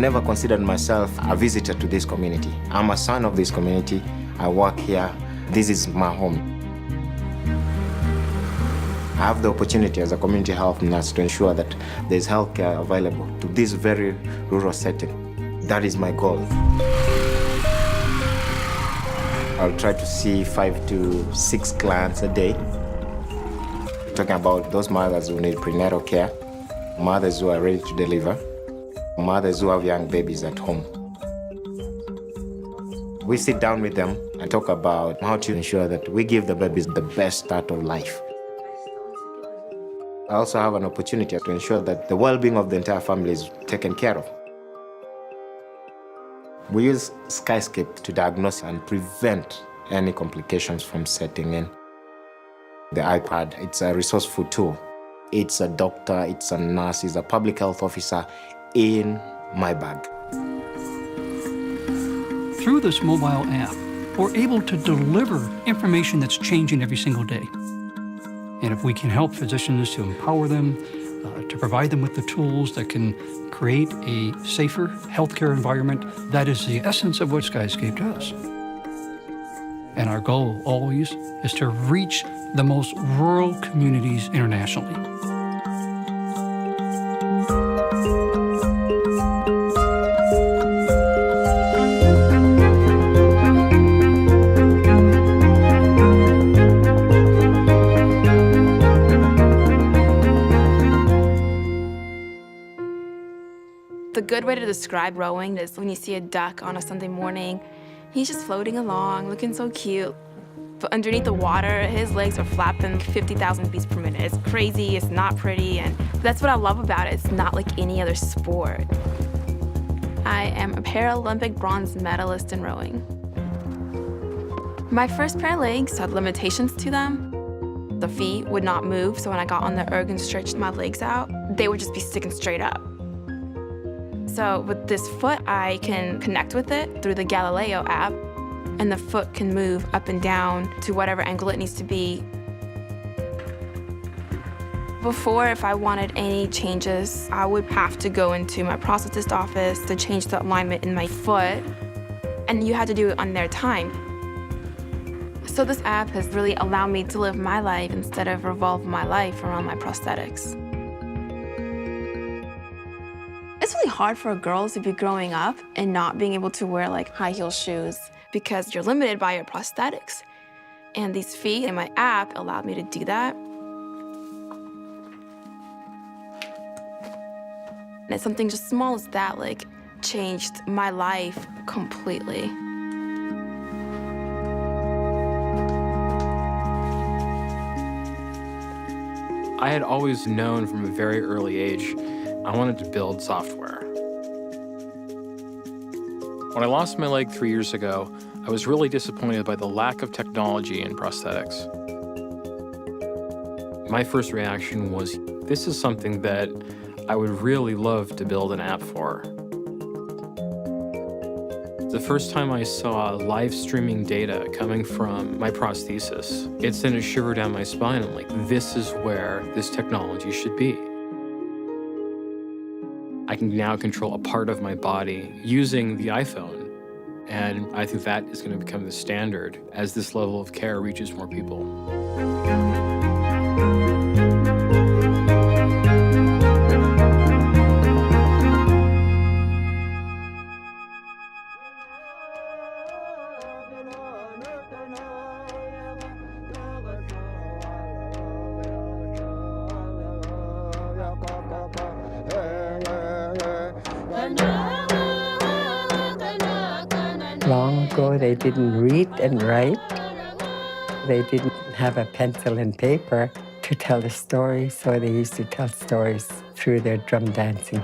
never considered myself a visitor to this community. I'm a son of this community. I work here. This is my home. I have the opportunity as a community health nurse to ensure that there's healthcare available to this very rural setting. That is my goal. I'll try to see 5 to 6 clients a day. Talking about those mothers who need prenatal care, mothers who are ready to deliver, mothers who have young babies at home. We sit down with them and talk about how to ensure that we give the babies the best start of life. I also have an opportunity to ensure that the well-being of the entire family is taken care of. We use Skyscape to diagnose and prevent any complications from setting in. The iPad, it's a resourceful tool. It's a doctor, it's a nurse, it's a public health officer in my bag. Through this mobile app, we're able to deliver information that's changing every single day. And if we can help physicians to empower them, to provide them with the tools that can create a safer healthcare environment, that is the essence of what Skyscape does. And our goal always is to reach the most rural communities internationally. The good way to describe rowing is when you see a duck on a Sunday morning, he's just floating along, looking so cute. But underneath the water, his legs are flapping 50,000 beats per minute. It's crazy, it's not pretty, and that's what I love about it. It's not like any other sport. I am a Paralympic bronze medalist in rowing. My first pair of legs had limitations to them. The feet would not move, so when I got on the erg and stretched my legs out, they would just be sticking straight up. So with this foot, I can connect with it through the Galileo app, and the foot can move up and down to whatever angle it needs to be. Before, if I wanted any changes, I would have to go into my prosthetist office to change the alignment in my foot, and you had to do it on their time. So this app has really allowed me to live my life instead of revolve my life around my prosthetics. It's really hard for girls to be growing up and not being able to wear like high heel shoes because you're limited by your prosthetics. And these feet and my app allowed me to do that. And something just small as that like changed my life completely. I had always known from a very early age I wanted to build software. When I lost my leg 3 years ago, I was really disappointed by the lack of technology in prosthetics. My first reaction was, this is something that I would really love to build an app for. The first time I saw live streaming data coming from my prosthesis, it sent a shiver down my spine. I'm like, this is where this technology should be. I can now control a part of my body using the iPhone. And I think that is going to become the standard as this level of care reaches more people. Long ago, they didn't read and write. They didn't have a pencil and paper to tell a story, so they used to tell stories through their drum dancing.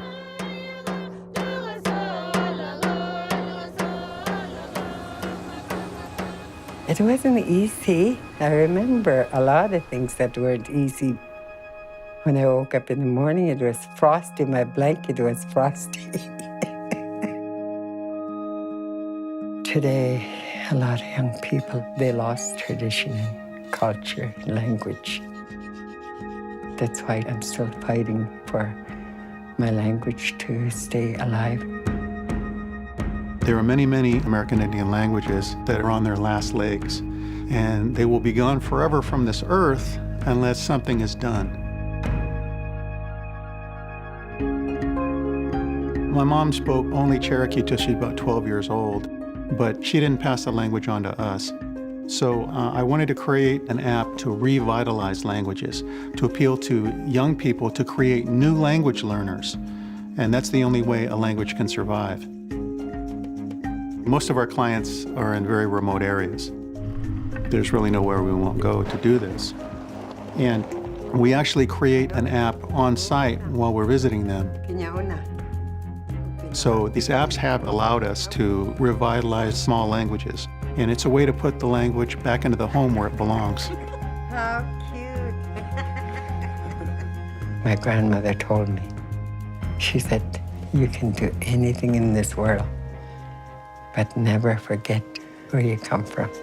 It wasn't easy. I remember a lot of things that weren't easy. When I woke up in the morning, it was frosty. My blanket was frosty. Today, a lot of young people, they lost tradition and culture and language. That's why I'm still fighting for my language to stay alive. There are many, many American Indian languages that are on their last legs, and they will be gone forever from this earth unless something is done. My mom spoke only Cherokee till she was about 12 years old, but she didn't pass the language on to us. So I wanted to create an app to revitalize languages, to appeal to young people to create new language learners. And that's the only way a language can survive. Most of our clients are in very remote areas. There's really nowhere we won't go to do this. And we actually create an app on site while we're visiting them. So these apps have allowed us to revitalize small languages. And it's a way to put the language back into the home where it belongs. How cute. My grandmother told me, she said, you can do anything in this world, but never forget where you come from. Go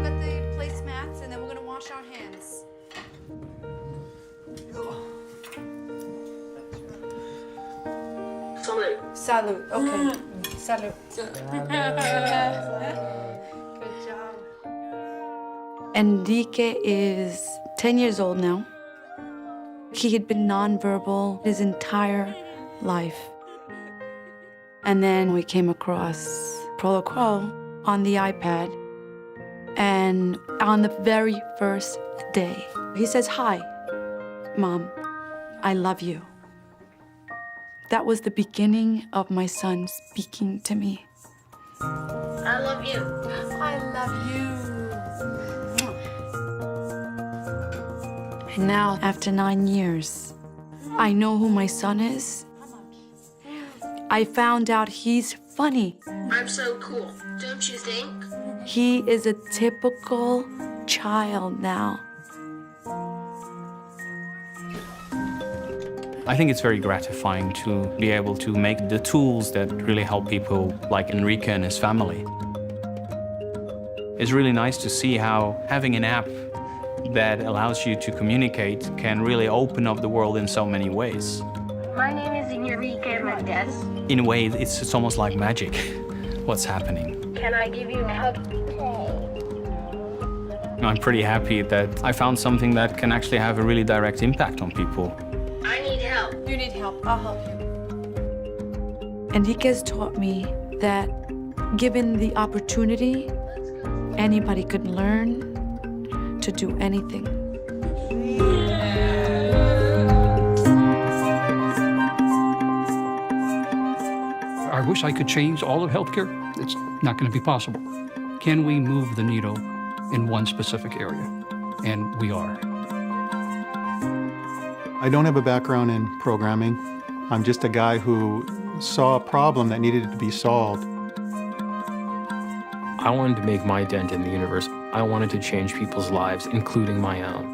get the placemats and then we're gonna wash our hands. Salute. Okay. Salute. Good job. Enrique is 10 years old now. He had been nonverbal his entire life. And then we came across Protocol on the iPad. And on the very first day, he says, "Hi, Mom, I love you." That was the beginning of my son speaking to me. I love you. I love you. And now, After 9 years, I know who my son is. I found out he's funny. I'm so cool, don't you think? He is a typical child now. I think it's very gratifying to be able to make the tools that really help people like Enrique and his family. It's really nice to see how having an app that allows you to communicate can really open up the world in so many ways. My name is Enrique Mendez. In a way, it's almost like magic, what's happening. Can I give you a hug? I'm pretty happy that I found something that can actually have a really direct impact on people. I need help. You need help. I'll help you. Enrique's taught me that given the opportunity, anybody could learn to do anything. I wish I could change all of healthcare. It's not going to be possible. Can we move the needle in one specific area? And we are. I don't have a background in programming. I'm just a guy who saw a problem that needed to be solved. I wanted to make my dent in the universe. I wanted to change people's lives, including my own.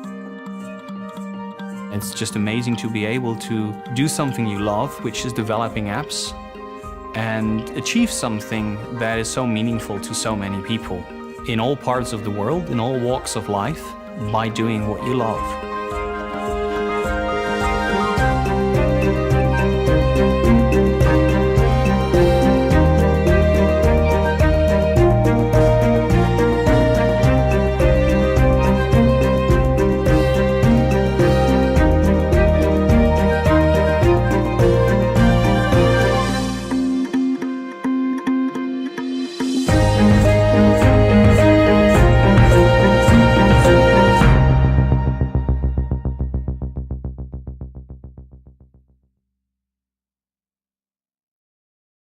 It's just amazing to be able to do something you love, which is developing apps, and achieve something that is so meaningful to so many people in all parts of the world, in all walks of life, by doing what you love.